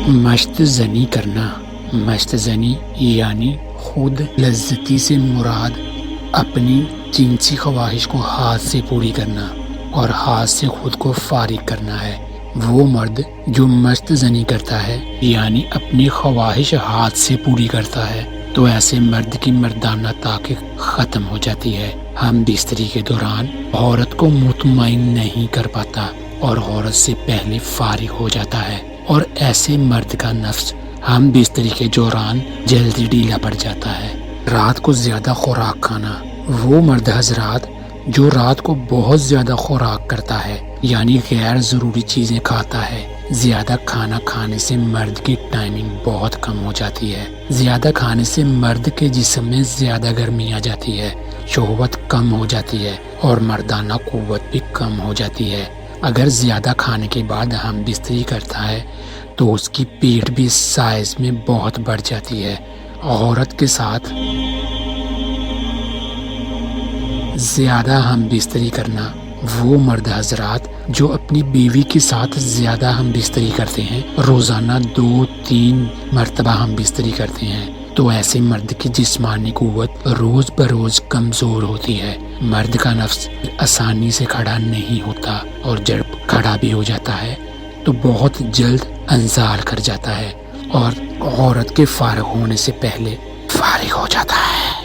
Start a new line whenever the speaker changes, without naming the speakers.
مشت زنی کرنا، مشت زنی یعنی خود لذتی سے مراد اپنی جنسی خواہش کو ہاتھ سے پوری کرنا اور ہاتھ سے خود کو فارغ کرنا ہے۔ وہ مرد جو مشت زنی کرتا ہے یعنی اپنی خواہش ہاتھ سے پوری کرتا ہے تو ایسے مرد کی مردانہ طاقت ختم ہو جاتی ہے۔ ہم بستری کے دوران عورت کو مطمئن نہیں کر پاتا اور عورت سے پہلے فارغ ہو جاتا ہے، اور ایسے مرد کا نفس ہم بستری کے دوران جلدی ڈھیلا پڑ جاتا ہے۔ رات کو زیادہ خوراک کھانا، وہ مرد حضرات جو رات کو بہت زیادہ خوراک کرتا ہے یعنی غیر ضروری چیزیں کھاتا ہے، زیادہ کھانا کھانے سے مرد کی ٹائمنگ بہت کم ہو جاتی ہے۔ زیادہ کھانے سے مرد کے جسم میں زیادہ گرمی آ جاتی ہے، شہوت کم ہو جاتی ہے اور مردانہ قوت بھی کم ہو جاتی ہے۔ اگر زیادہ کھانے کے بعد ہم بستری کرتا ہے تو اس کی پیٹ بھی سائز میں بہت بڑھ جاتی ہے۔ عورت کے ساتھ زیادہ ہم بستری کرنا، وہ مرد حضرات جو اپنی بیوی کے ساتھ زیادہ ہم بستری کرتے ہیں، روزانہ 2-3 مرتبہ ہم بستری کرتے ہیں، تو ایسے مرد کی جسمانی قوت روز بروز کمزور ہوتی ہے۔ مرد کا نفس آسانی سے کھڑا نہیں ہوتا، اور جب کھڑا بھی ہو جاتا ہے تو بہت جلد انزال کر جاتا ہے اور عورت کے فارغ ہونے سے پہلے فارغ ہو جاتا ہے۔